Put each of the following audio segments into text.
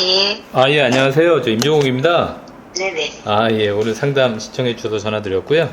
예. 예, 안녕하세요. 저 임종욱입니다. 네네. 예, 오늘 상담 시청해 주셔서 전화드렸고요.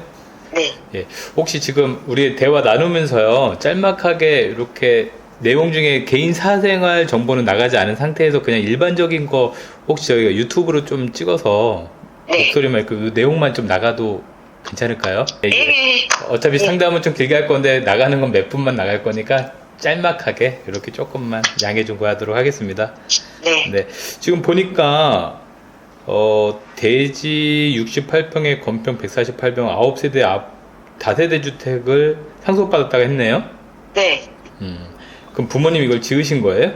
네. 예, 혹시 지금 우리 대화 나누면서요, 짤막하게 이렇게 내용 중에 개인 사생활 정보는 나가지 않은 상태에서 그냥 일반적인 거 혹시 저희가 유튜브로 좀 찍어서 네. 목소리만 그 내용만 좀 나가도 괜찮을까요? 예, 예. 어차피 예. 상담은 좀 길게 할 건데 나가는 건 몇 분만 나갈 거니까 짤막하게 이렇게 조금만 양해 좀 구하도록 하겠습니다. 네. 네, 지금 보니까 대지 68평에 건평 148평 9세대 다세대 주택을 상속받았다고 했네요. 네. 그럼 부모님 이걸 지으신 거예요?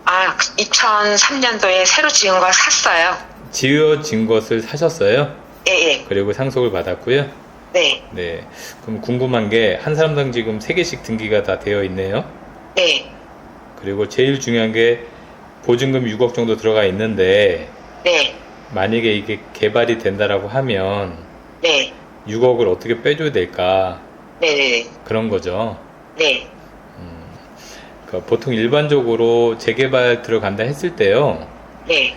2003년도에 새로 지은 거 샀어요. 지어진 것을 사셨어요? 예, 예. 그리고 상속을 받았고요. 네. 네. 그럼 궁금한 게 한 사람당 지금 3개씩 등기가 다 되어 있네요. 네. 그리고 제일 중요한 게 보증금 6억 정도 들어가 있는데 네. 만약에 이게 개발이 된다라고 하면 네. 6억을 어떻게 빼줘야 될까, 네네네. 그런 거죠. 네. 그러니까 보통 일반적으로 재개발 들어간다 했을 때요, 네.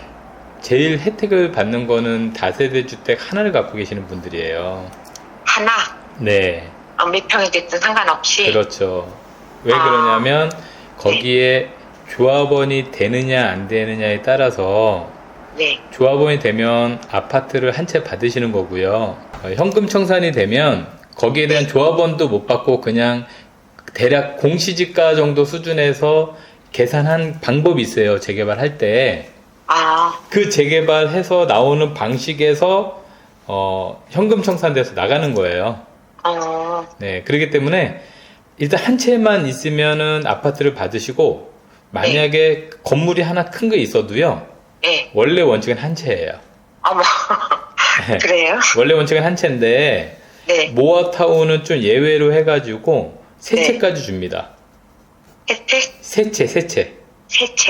제일 혜택을 받는 거는 다세대 주택 하나를 갖고 계시는 분들이에요. 하나. 네, 몇 평이 됐든 상관없이. 그렇죠. 왜 그러냐면 거기에 조합원이 되느냐 안 되느냐에 따라서, 네. 조합원이 되면 아파트를 한 채 받으시는 거고요. 현금 청산이 되면 거기에 대한 조합원도 못 받고 그냥 대략 공시지가 정도 수준에서 계산한 방법이 있어요. 재개발할 때. 그 재개발해서 나오는 방식에서 현금 청산돼서 나가는 거예요. 네, 그렇기 때문에 일단 한 채만 있으면은 아파트를 받으시고, 만약에 건물이 하나 큰 거 있어도요, 네. 원래 원칙은 한 채예요. 그래요? 원래 원칙은 한 채인데, 네. 모아타운은 좀 예외로 해가지고 세 네. 채까지 줍니다. 혜택? 세 채. 세 채.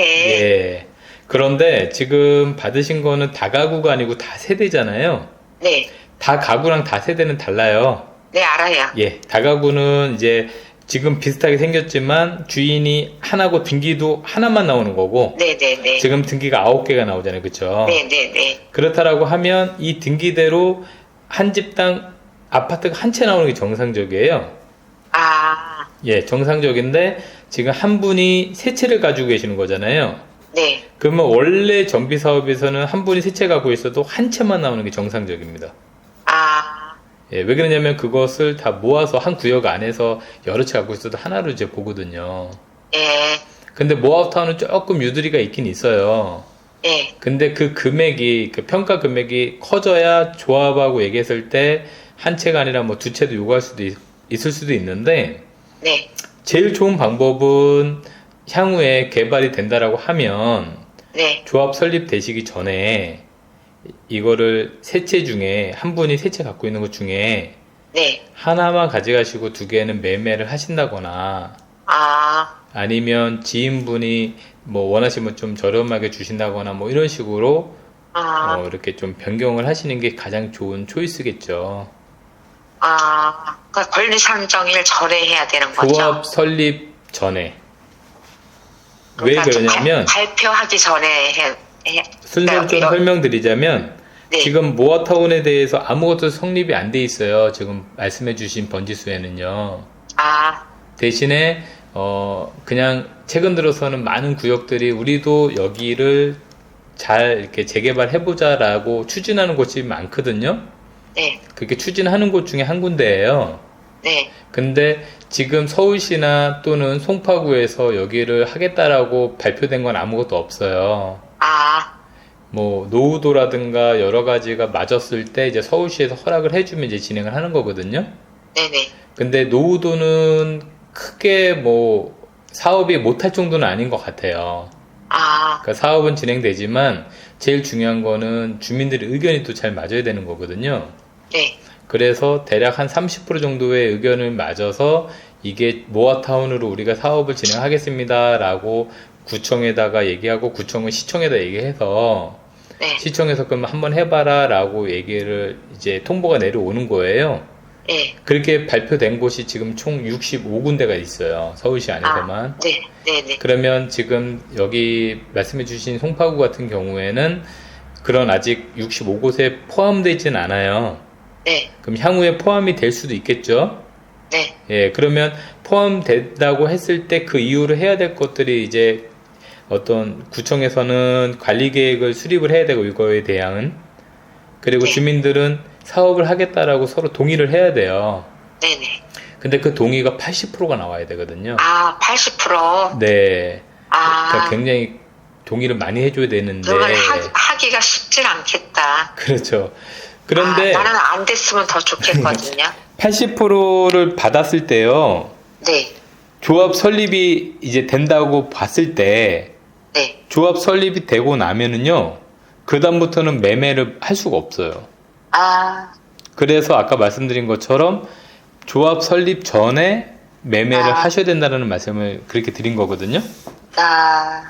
예. 그런데 지금 받으신 거는 다가구가 아니고 다세대잖아요. 네. 다가구랑 다세대는 달라요. 네, 알아요. 예. 다가구는 이제 지금 비슷하게 생겼지만 주인이 하나고 등기도 하나만 나오는 거고, 네네네. 지금 등기가 9개가 나오잖아요. 그쵸? 네네네. 그렇다라고 하면 이 등기대로 한 집당 아파트가 한 채 나오는 게 정상적이에요. 예, 정상적인데 지금 한 분이 세 채를 가지고 계시는 거잖아요. 네. 그러면 원래 정비 사업에서는 한 분이 세 채 갖고 있어도 한 채만 나오는 게 정상적입니다. 예, 왜 그러냐면 그것을 다 모아서 한 구역 안에서 여러 채 갖고 있어도 하나로 이제 보거든요. 예. 근데 모아타운은 조금 유두리가 있긴 있어요. 예. 근데 그 금액이, 그 평가 금액이 커져야 조합하고 얘기했을 때 한 채가 아니라 뭐 두 채도 요구할 수도 있을 수도 있는데, 네. 제일 좋은 방법은 향후에 개발이 된다라고 하면 네. 조합 설립되시기 전에 이거를 세 채 중에 한 분이 세 채 갖고 있는 것 중에 네. 하나만 가져가시고 두 개는 매매를 하신다거나, 아니면 지인분이 뭐 원하시면 좀 저렴하게 주신다거나 뭐 이런 식으로 이렇게 좀 변경을 하시는 게 가장 좋은 초이스겠죠. 그러니까 권리 산정일 전에 해야 되는 거죠? 조합 설립 전에. 왜 그러니까 좀 그러냐면 발표하기 전에 순서를 좀 설명드리자면, 네. 지금 모아타운에 대해서 아무것도 성립이 안 돼 있어요. 지금 말씀해주신 번지수에는요. 대신에 그냥 최근 들어서는 많은 구역들이 우리도 여기를 잘 이렇게 재개발해보자라고 추진하는 곳이 많거든요. 네. 그렇게 추진하는 곳 중에 한 군데예요. 네. 근데 지금 서울시나 또는 송파구에서 여기를 하겠다라고 발표된 건 아무것도 없어요. 뭐 노후도라든가 여러 가지가 맞았을 때 이제 서울시에서 허락을 해주면 이제 진행을 하는 거거든요. 네네. 근데 노후도는 크게 뭐 사업이 못할 정도는 아닌 것 같아요. 그러니까 사업은 진행되지만 제일 중요한 거는 주민들의 의견이 또 잘 맞아야 되는 거거든요. 네. 그래서 대략 한 30% 정도의 의견을 맞아서 이게 모아타운으로 우리가 사업을 진행하겠습니다 라고 구청에다가 얘기하고, 구청은 시청에다 얘기해서 네. 시청에서 그럼 한번 해봐라 라고 얘기를 이제 통보가 내려오는 거예요. 네. 그렇게 발표된 곳이 지금 총 65군데가 있어요. 서울시 안에서만. 네. 네네. 그러면 지금 여기 말씀해주신 송파구 같은 경우에는 그런 아직 65곳에 포함되진 않아요. 네. 그럼 향후에 포함이 될 수도 있겠죠? 네. 예, 그러면 포함된다고 했을 때 그 이후로 해야 될 것들이 이제 어떤 구청에서는 관리 계획을 수립을 해야 되고 이거에 대한 그리고 네. 주민들은 사업을 하겠다라고 서로 동의를 해야 돼요. 네네. 근데 그 동의가 80%가 나와야 되거든요. 아, 80%? 네. 그러니까 아, 굉장히 동의를 많이 해줘야 되는데. 그걸 하기가 쉽질 않겠다. 그렇죠. 그런데 아, 나는 안 됐으면 더 좋겠거든요. 80%를 받았을 때요. 네. 조합 설립이 이제 된다고 봤을 때 네. 조합 설립이 되고 나면은요. 그다음부터는 매매를 할 수가 없어요. 아, 그래서 아까 말씀드린 것처럼 조합 설립 전에 매매를 하셔야 된다는 말씀을 그렇게 드린 거거든요.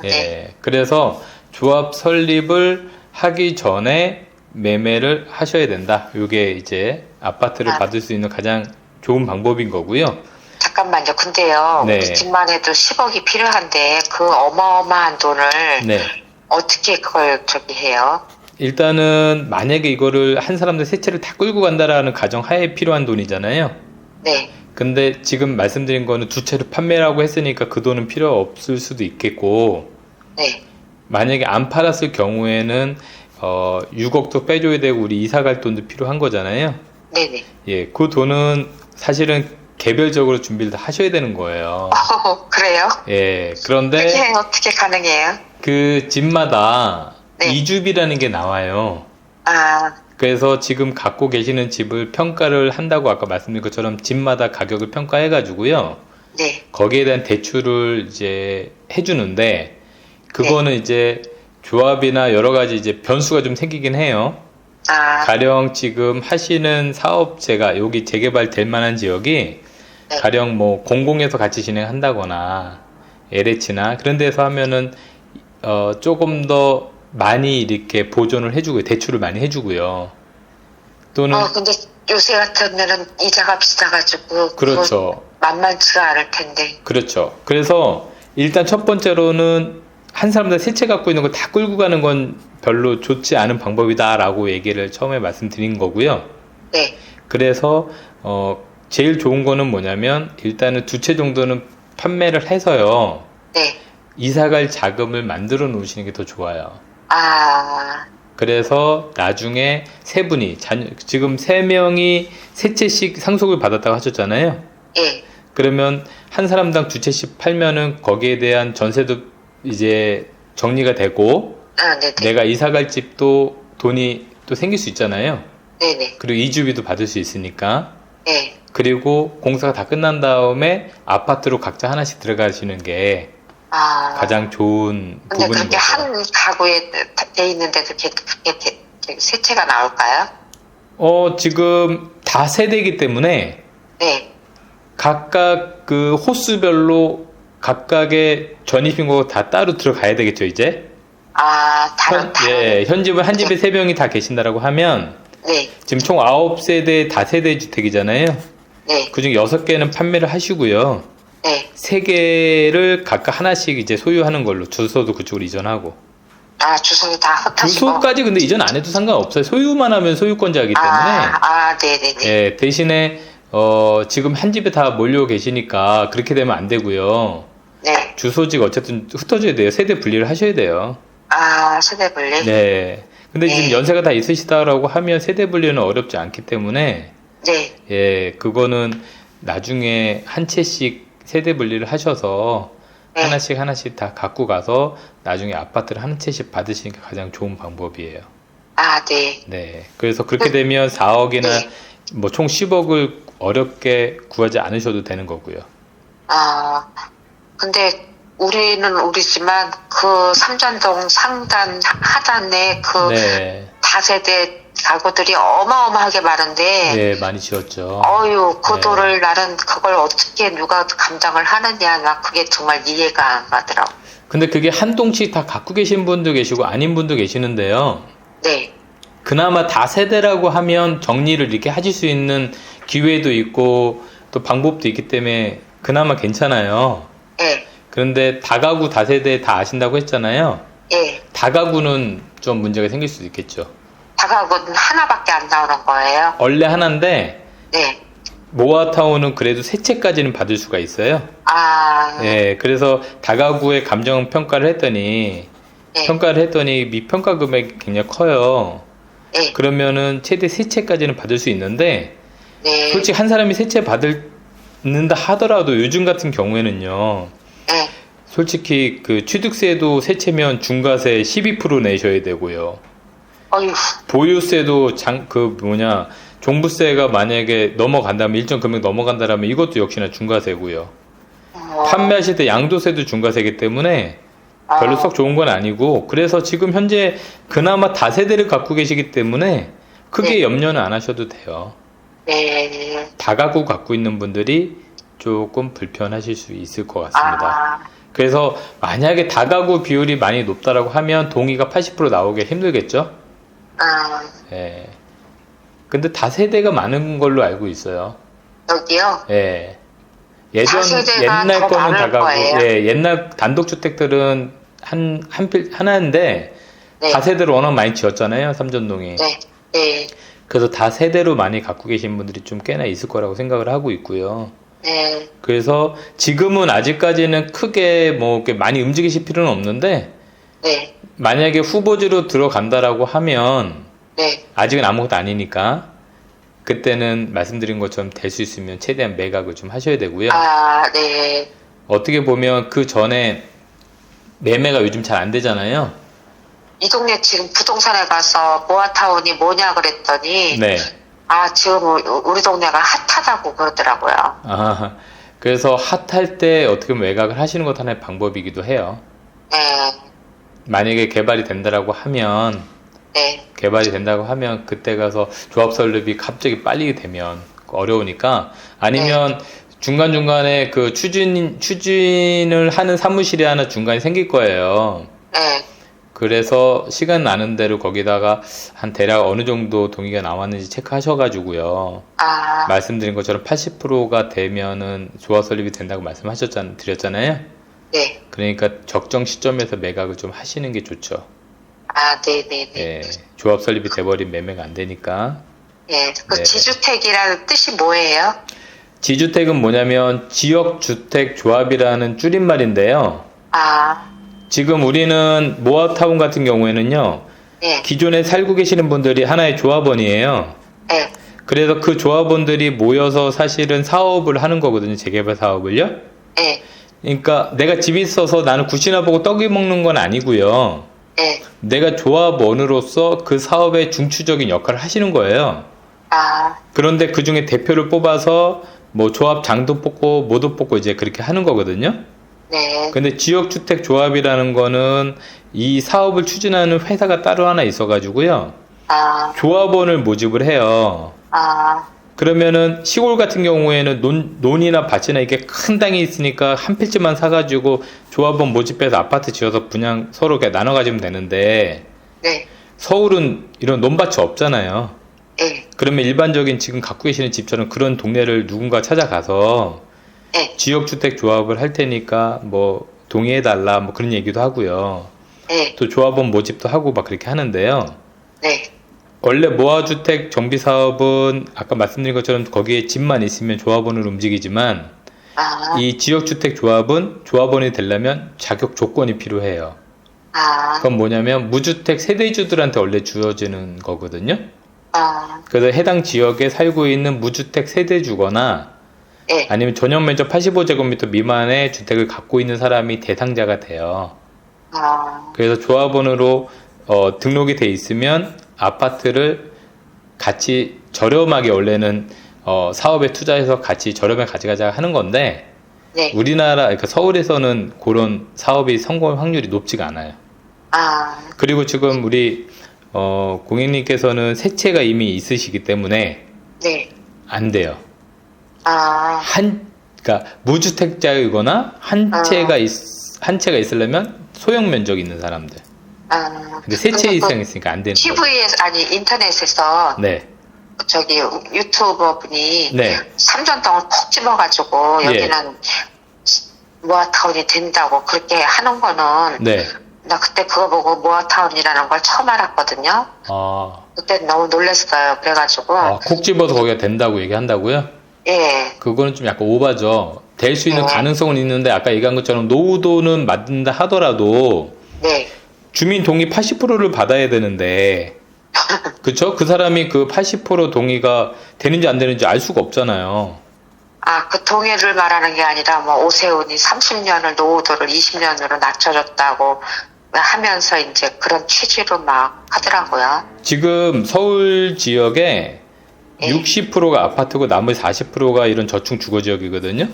네. 예. 그래서 조합 설립을 하기 전에 매매를 하셔야 된다. 이게 이제 아파트를 받을 수 있는 가장 좋은 방법인 거고요. 잠깐만요. 근데요. 네. 우리 집만 해도 10억이 필요한데 그 어마어마한 돈을 네. 어떻게 그걸 저기 해요? 일단은 만약에 이거를 한 사람들 세 채를 다 끌고 간다라는 가정 하에 필요한 돈이잖아요. 네. 근데 지금 말씀드린 거는 두 채를 판매라고 했으니까 그 돈은 필요 없을 수도 있겠고, 네. 만약에 안 팔았을 경우에는 6억도 빼줘야 되고 우리 이사 갈 돈도 필요한 거잖아요. 네네. 예, 그 돈은 사실은 개별적으로 준비를 다 하셔야 되는 거예요. 그래요? 예, 그런데 그게 어떻게 가능해요? 그 집마다 네. 이주비라는 게 나와요. 아, 그래서 지금 갖고 계시는 집을 평가를 한다고 아까 말씀드린 것처럼 집마다 가격을 평가해가지고요. 네. 거기에 대한 대출을 이제 해주는데, 그거는 이제 조합이나 여러 가지 이제 변수가 좀 생기긴 해요. 아, 가령 지금 하시는 사업체가 여기 재개발 될 만한 지역이 네. 가령 뭐 공공에서 같이 진행한다거나 LH나 그런 데서 하면은 조금 더 많이 이렇게 보존을 해주고 대출을 많이 해주고요. 또는 근데 요새 같으면은 이자가 비싸가지고. 그렇죠. 만만치가 않을 텐데. 그렇죠. 그래서 일단 첫 번째로는 한 사람당 세 채 갖고 있는 걸 다 끌고 가는 건 별로 좋지 않은 방법이다라고 얘기를 처음에 말씀드린 거고요. 네. 그래서 제일 좋은 거는 뭐냐면 일단은 두 채 정도는 판매를 해서요. 네. 이사갈 자금을 만들어 놓으시는 게 더 좋아요. 아, 그래서 나중에 세 분이 지금 세 명이 세 채씩 상속을 받았다고 하셨잖아요. 예. 그러면 한 사람당 두 채씩 팔면은 거기에 대한 전세도 이제 정리가 되고 아, 네네. 내가 이사갈 집도 돈이 또 생길 수 있잖아요. 네네. 그리고 이주비도 받을 수 있으니까. 네. 그리고 공사가 다 끝난 다음에 아파트로 각자 하나씩 들어가시는 게 아. 가장 좋은 근데 부분인 그렇게 거죠. 한 가구에 돼 있는데도 그게 세 채가 나올까요? 지금 다 세대이기 때문에 네. 각각 그 호수별로 각각의 전입신고가 다 따로 들어가야 되겠죠, 이제? 아, 다른. 현 집은 한 집에 세 명이 다 계신다라고 하면 네. 지금 총 9세대 다세대 주택이잖아요. 네. 그중 6개는 판매를 하시고요. 네. 3개를 각각 하나씩 이제 소유하는 걸로 주소도 그쪽으로 이전하고. 아, 주소는 다 흩어지고. 주소까지 근데 이전 안 해도 상관없어요. 소유만 하면 소유권자이기 때문에. 네네네. 예, 대신에 지금 한 집에 다 몰려 계시니까 그렇게 되면 안 되고요. 네. 주소지가 어쨌든 흩어져야 돼요. 세대 분리를 하셔야 돼요. 아, 세대 분리? 네. 근데 지금 네. 연세가 다 있으시다라고 하면 세대 분리는 어렵지 않기 때문에 네. 예, 그거는 나중에 한 채씩 세대 분리를 하셔서 네. 하나씩 다 갖고 가서 나중에 아파트를 한 채씩 받으시는 게 가장 좋은 방법이에요. 아, 네. 네. 그래서 그렇게 되면 4억이나 네. 뭐 총 10억을 어렵게 구하지 않으셔도 되는 거고요. 아, 근데 우리는 우리지만 그 삼전동 상단 하단에 그 네. 다세대 가구들이 어마어마하게 많은데 네, 많이 지었죠. 그 네. 돈을 나는 그걸 어떻게 누가 감당을 하느냐 나 그게 정말 이해가 안 가더라고. 근데 그게 한 동씩 다 갖고 계신 분도 계시고 아닌 분도 계시는데요. 네. 그나마 다세대라고 하면 정리를 이렇게 하실 수 있는 기회도 있고 또 방법도 있기 때문에 그나마 괜찮아요. 네. 그런데 다가구 다세대 다 아신다고 했잖아요. 예. 다가구는 좀 문제가 생길 수도 있겠죠. 다가구는 하나밖에 안 나오는 거예요? 원래 하나인데 네. 모아타운은 그래도 세 채까지는 받을 수가 있어요. 아, 예, 그래서 다가구의 감정 평가를 했더니 네. 미평가 금액이 굉장히 커요. 네. 그러면은 최대 세 채까지는 받을 수 있는데 네. 솔직히 한 사람이 세 채 받는다 하더라도 요즘 같은 경우에는요. 네. 솔직히 그 취득세도 세 채면 중과세 12% 내셔야 되고요. 어휴. 보유세도 종부세가 만약에 넘어간다면 일정 금액 넘어간다면 이것도 역시나 중과세고요. 판매하실 때 양도세도 중과세이기 때문에 별로 썩 좋은 건 아니고, 그래서 지금 현재 그나마 다세대를 갖고 계시기 때문에 크게 네. 염려는 안 하셔도 돼요. 네. 다가구 갖고 있는 분들이 조금 불편하실 수 있을 것 같습니다. 아, 그래서 만약에 다가구 비율이 많이 높다라고 하면 동의가 80% 나오기 힘들겠죠? 예. 근데 다세대가 많은 걸로 알고 있어요. 여기요? 예. 다세대가 옛날 더 거는 많을 다가구, 거예요. 예, 옛날 단독주택들은 하나인데, 네. 다세대로 워낙 많이 지었잖아요, 삼전동이. 네. 네. 그래서 다세대로 많이 갖고 계신 분들이 좀 꽤나 있을 거라고 생각을 하고 있고요. 네. 그래서 지금은 아직까지는 크게 뭐 이렇게 많이 움직이실 필요는 없는데, 네. 만약에 후보지로 들어간다라고 하면, 네. 아직은 아무것도 아니니까, 그때는 말씀드린 것처럼 될 수 있으면 최대한 매각을 좀 하셔야 되고요. 아, 네. 어떻게 보면 그 전에 매매가 요즘 잘 안 되잖아요. 이 동네 지금 부동산에 가서 모아타운이 뭐냐 그랬더니, 네. 아, 지금 우리 동네가 핫하다고 그러더라고요. 아, 그래서 핫할 때 어떻게 보면 매각을 하시는 것도 하나의 방법이기도 해요. 네. 만약에 개발이 된다고 하면 그때 가서 조합 설립이 갑자기 빨리 되면 어려우니까, 아니면 중간중간에 그 추진을 하는 사무실이 하나 중간에 생길 거예요. 네. 그래서 시간 나는 대로 거기다가 한 대략 어느 정도 동의가 나왔는지 체크하셔가지고요. 아, 말씀드린 것처럼 80%가 되면은 조합 설립이 된다고 드렸잖아요. 네. 그러니까 적정 시점에서 매각을 좀 하시는 게 좋죠. 아, 네네네. 예, 조합 설립이 돼버린 매매가 안 되니까. 예, 그 네. 지주택이라는 뜻이 뭐예요? 지주택은 뭐냐면 지역주택조합이라는 줄임말인데요. 아, 지금 우리는 모아타운 같은 경우에는요, 예, 기존에 살고 계시는 분들이 하나의 조합원이에요. 예, 그래서 그 조합원들이 모여서 사실은 사업을 하는 거거든요. 재개발 사업을요. 예, 그러니까 내가 집이 있어서 나는 굿이나 보고 떡이 먹는 건 아니고요. 예. 내가 조합원으로서 그 사업의 중추적인 역할을 하시는 거예요. 아, 그런데 그 중에 대표를 뽑아서 뭐 조합장도 뽑고 뭐도 뽑고 이제 그렇게 하는 거거든요. 네, 근데 지역주택조합이라는 거는 이 사업을 추진하는 회사가 따로 하나 있어가지고요. 아, 조합원을 모집을 해요. 아, 그러면은 시골 같은 경우에는 논이나 밭이나 이게 큰 땅이 있으니까 한 필지만 사가지고 조합원 모집해서 아파트 지어서 그냥 서로 이렇게 나눠 가지면 되는데, 네, 서울은 이런 논밭이 없잖아요. 예, 그러면 일반적인 지금 갖고 계시는 집처럼 그런 동네를 누군가 찾아가서 예, 지역주택 조합을 할 테니까 뭐 동의해달라 뭐 그런 얘기도 하고요. 예, 또 조합원 모집도 하고 막 그렇게 하는데요. 네, 원래 모아주택 정비 사업은 아까 말씀드린 것처럼 거기에 집만 있으면 조합원으로 움직이지만, 아, 이 지역주택 조합은 조합원이 되려면 자격 조건이 필요해요. 아, 그건 뭐냐면 무주택 세대주들한테 원래 주어지는 거거든요. 아, 그래서 해당 지역에 살고 있는 무주택 세대주거나 예, 아니면 전용 면적 85제곱미터 미만의 주택을 갖고 있는 사람이 대상자가 돼요. 아, 그래서 조합원으로 등록이 돼 있으면 아파트를 같이 저렴하게, 원래는 사업에 투자해서 같이 저렴하게 가져가자 하는 건데, 네, 우리나라, 그러니까 서울에서는 그런 사업이 성공 확률이 높지가 않아요. 아, 그리고 지금 우리 고객님께서는 세 채가 이미 있으시기 때문에 네, 안 돼요. 아, 그러니까 무주택자이거나 한 채가 있으려면 소형 면적이 있는 사람들. 아. 근데 세 채 이상 있으니까 안 되는 거죠. TV에서, 아니, 인터넷에서, 네. 저기, 유튜버 분이, 네. 삼전동을 콕 집어가지고, 예. 여기는 모아타운이 된다고 그렇게 하는 거는 네. 나 그때 그거 보고 모아타운이라는 걸 처음 알았거든요. 아, 그때 너무 놀랐어요. 그래가지고 콕 집어서 거기가 된다고 얘기한다고요? 예, 그거는 좀 약간 오바죠. 될 수 있는 네. 가능성은 있는데 아까 얘기한 것처럼 노후도는 맞는다 하더라도 네, 주민 동의 80%를 받아야 되는데 그쵸? 그 사람이 그 80% 동의가 되는지 안 되는지 알 수가 없잖아요. 아, 그 동의를 말하는 게 아니라 뭐 오세훈이 30년을 노후도를 20년으로 낮춰줬다고 하면서 이제 그런 취지로 막 하더라고요. 지금 서울 지역에 네. 60%가 아파트고 나머지 40%가 이런 저층 주거 지역이거든요.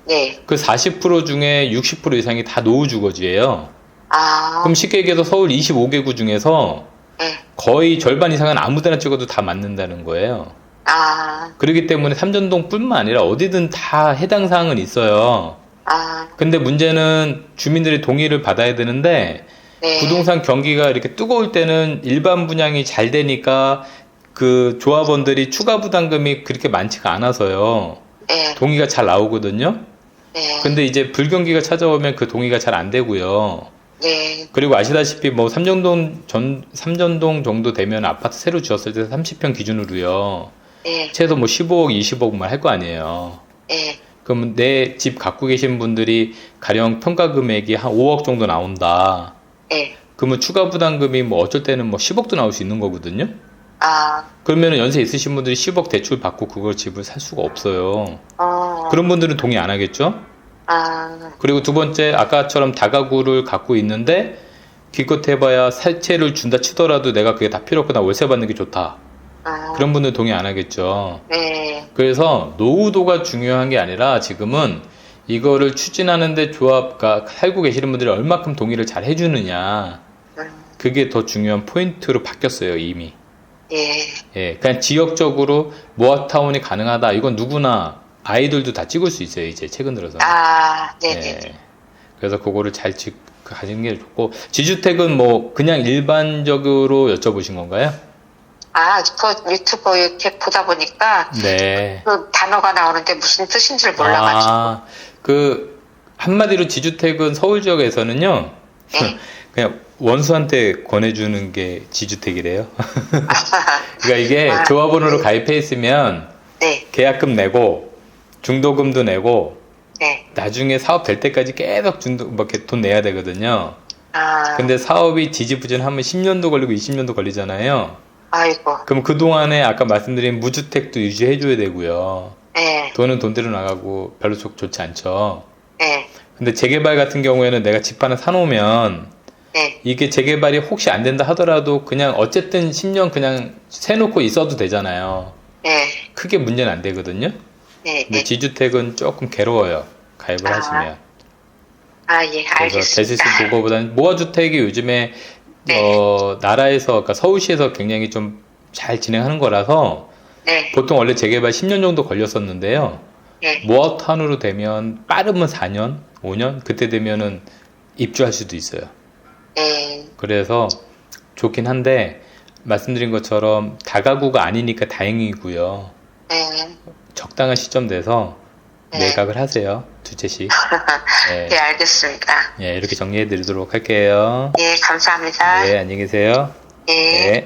네, 그 40% 중에 60% 이상이 다 노후 주거지예요. 아, 그럼 쉽게 얘기해서 서울 25개구 중에서 네, 거의 절반 이상은 아무 데나 찍어도 다 맞는다는 거예요. 아, 그렇기 때문에 삼전동뿐만 아니라 어디든 다 해당 사항은 있어요. 아, 근데 문제는 주민들의 동의를 받아야 되는데 네, 부동산 경기가 이렇게 뜨거울 때는 일반 분양이 잘 되니까 그 조합원들이 추가 부담금이 그렇게 많지가 않아서요. 네, 동의가 잘 나오거든요. 네, 근데 이제 불경기가 찾아오면 그 동의가 잘 안 되고요. 네, 그리고 아시다시피 뭐 삼전동 정도 되면 아파트 새로 지었을 때 30평 기준으로요. 네, 최소 뭐 15억, 20억만 할 거 아니에요. 네, 그럼 내 집 갖고 계신 분들이 가령 평가 금액이 한 5억 정도 나온다. 네, 그러면 추가 부담금이 뭐 어쩔 때는 뭐 10억도 나올 수 있는 거거든요. 아, 그러면 연세 있으신 분들이 10억 대출 받고 그걸 집을 살 수가 없어요. 어, 그런 분들은 동의 안 하겠죠? 아, 그리고 두 번째, 아까처럼 다가구를 갖고 있는데 기껏 해봐야 살채를 준다 치더라도 내가 그게 다 필요 없고 나 월세 받는 게 좋다. 아, 그런 분들 동의 안 하겠죠. 네, 그래서 노후도가 중요한 게 아니라 지금은 이거를 추진하는데 조합가 살고 계시는 분들이 얼마큼 동의를 잘 해주느냐. 그게 더 중요한 포인트로 바뀌었어요, 이미. 예, 예, 그냥 지역적으로 모아타운이 가능하다. 이건 누구나 아이들도 다 찍을 수 있어요, 이제 최근 들어서. 아, 네, 네, 예. 그래서 그거를 잘 가지는 게 좋고, 지주택은 뭐 그냥 일반적으로 여쭤보신 건가요? 아, 그 유튜브 이렇게 보다 보니까 네. 그 단어가 나오는데 무슨 뜻인지를 몰라가지고. 아, 그 한마디로 지주택은 서울 지역에서는요. 네. 그냥 원수한테 권해주는 게 지주택이래요. 그러니까 이게 아, 조합원으로 가입해 있으면 네, 계약금 내고 중도금도 내고 네, 나중에 사업 될 때까지 계속 뭐 이렇게 돈 내야 되거든요. 아, 근데 사업이 지지부진하면 10년도 걸리고 20년도 걸리잖아요. 아이고, 그럼 그동안에 아까 말씀드린 무주택도 유지해 줘야 되고요. 네, 돈은 돈대로 나가고 별로 좋지 않죠. 네, 근데 재개발 같은 경우에는 내가 집 하나 사놓으면 네, 이게 재개발이 혹시 안 된다 하더라도 그냥 어쨌든 10년 그냥 세놓고 있어도 되잖아요. 네, 크게 문제는 안 되거든요. 네, 근데 네. 지주택은 조금 괴로워요. 가입을 아, 하시면. 아, 예, 그래서 대세식 알겠습니다. 그거보다는 모아주택이 요즘에 네. 나라에서 그러니까 서울시에서 굉장히 좀 잘 진행하는 거라서 네, 보통 원래 재개발 10년 정도 걸렸었는데요. 네, 모아타운으로 되면 빠르면 4년, 5년 그때 되면은 입주할 수도 있어요. 네, 그래서 좋긴 한데 말씀드린 것처럼 다가구가 아니니까 다행이고요. 네, 적당한 시점 돼서 네. 매각을 하세요. 두 채씩. 네. 네, 알겠습니다. 예, 이렇게 정리해 드리도록 할게요. 예, 감사합니다. 네, 안녕히 계세요. 예. 네.